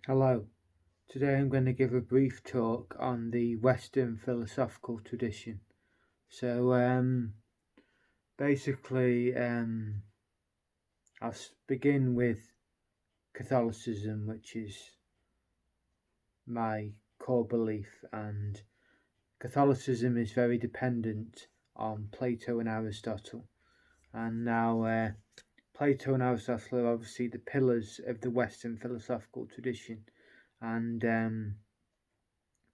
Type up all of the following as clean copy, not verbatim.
Hello. Today I'm going to give a brief talk on the Western philosophical tradition. So, basically, begin with Catholicism, which is my core belief, and Catholicism is very dependent on Plato and Aristotle. And now, Plato and Aristotle are obviously the pillars of the Western philosophical tradition, and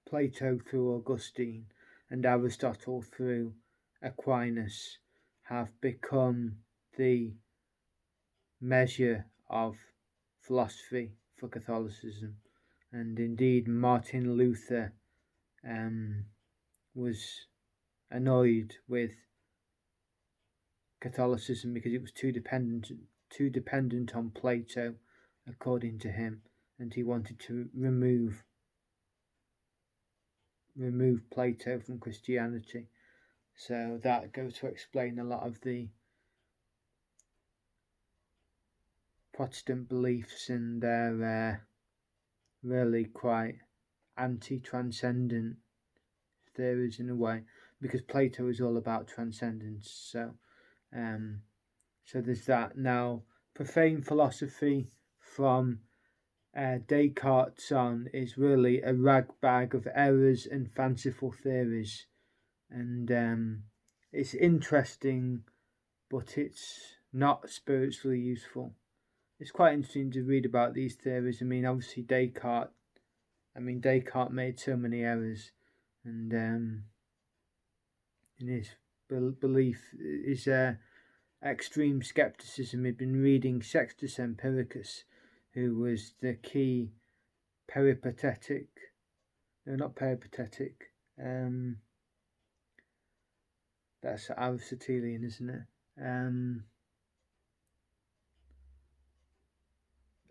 Plato through Augustine and Aristotle through Aquinas have become the measure of philosophy for Catholicism. And indeed, Martin Luther was annoyed with Catholicism because it was too dependent on Plato, according to him, and he wanted to remove Plato from Christianity. So that goes to explain a lot of the Protestant beliefs and their really quite anti-transcendent theories in a way, because Plato is all about transcendence. Um, so there's that. Now, profane philosophy from Descartes on is really a ragbag of errors and fanciful theories, and it's interesting, but it's not spiritually useful. It's quite interesting to read about these theories. Obviously Descartes. Descartes made so many errors, and in his belief, his extreme skepticism. He'd been reading Sextus Empiricus, who was the key peripatetic. No, not peripatetic. That's Aristotelian, isn't it?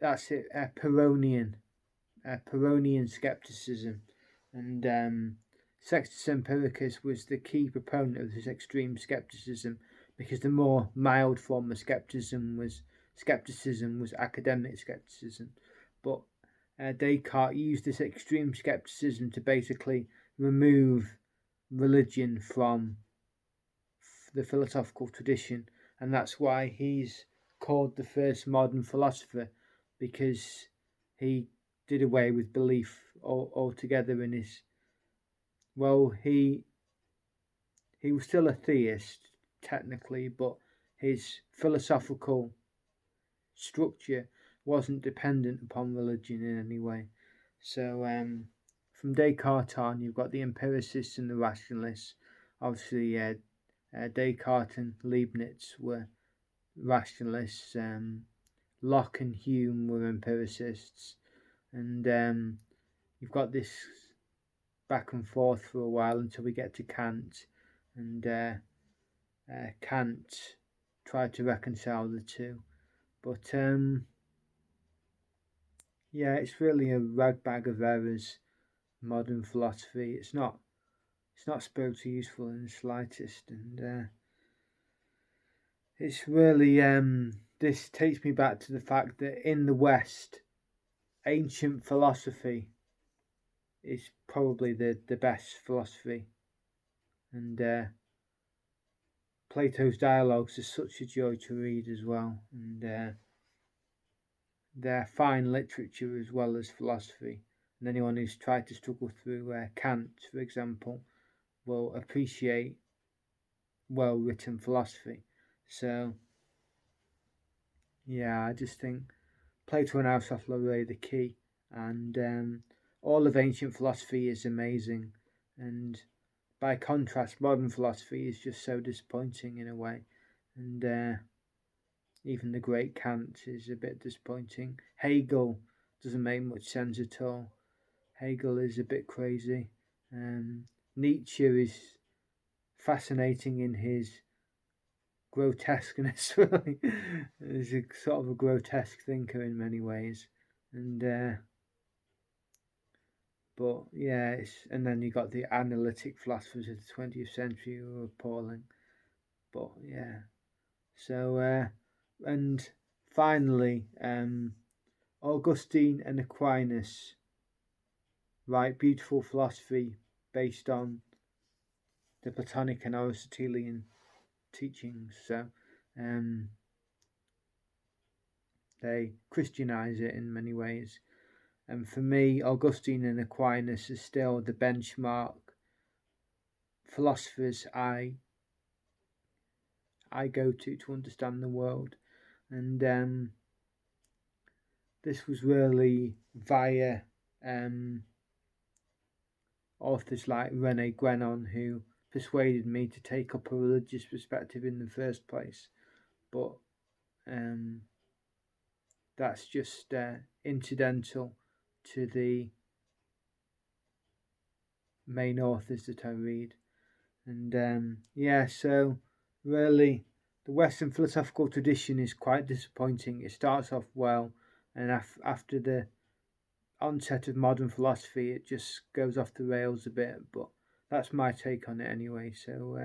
That's it. Pyrrhonian skepticism, and Sextus Empiricus was the key proponent of this extreme skepticism, because the more mild form of skepticism was academic skepticism, but Descartes used this extreme skepticism to basically remove religion from the philosophical tradition, and that's why he's called the first modern philosopher, because he did away with belief altogether in his. Well, he was still a theist technically, but his philosophical structure wasn't dependent upon religion in any way. So from Descartes on, you've got the empiricists and the rationalists. Obviously, Descartes and Leibniz were rationalists. Locke and Hume were empiricists, and you've got this back and forth for a while until we get to Kant, and Kant tried to reconcile the two, but yeah, it's really a ragbag of errors. Modern philosophy. It's not spiritually useful in the slightest, and it's really this takes me back to the fact that in the West, ancient philosophy is probably the best philosophy, and Plato's dialogues are such a joy to read as well, and they're fine literature as well as philosophy. And anyone who's tried to struggle through Kant, for example, will appreciate well written philosophy. So yeah, I just think Plato and Aristotle are really the key, and all of ancient philosophy is amazing, and by contrast, modern philosophy is just so disappointing in a way, and even the great Kant is a bit disappointing. Hegel doesn't make much sense at all. Hegel is a bit crazy. Nietzsche is fascinating in his grotesqueness. Really, he's a sort of a grotesque thinker in many ways, and but yeah, and then you got the analytic philosophers of the 20th century who were appalling. But yeah, so and finally, Augustine and Aquinas write beautiful philosophy based on the Platonic and Aristotelian teachings. So they Christianize it in many ways. And for me, Augustine and Aquinas is still the benchmark philosophers I go to understand the world. And this was really via authors like René Guénon who persuaded me to take up a religious perspective in the first place. But that's just incidental to the main authors that I read. And so really the Western philosophical tradition is quite disappointing. It starts off well, and after the onset of modern philosophy it just goes off the rails a bit, but that's my take on it anyway. So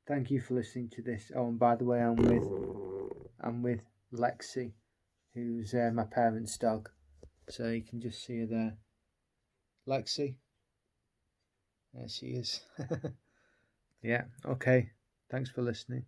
thank you for listening to this. Oh, and by the way, I'm with Lexi, who's my parents' dog, so you can just see her there. Lexi, there she is. Yeah, okay, thanks for listening.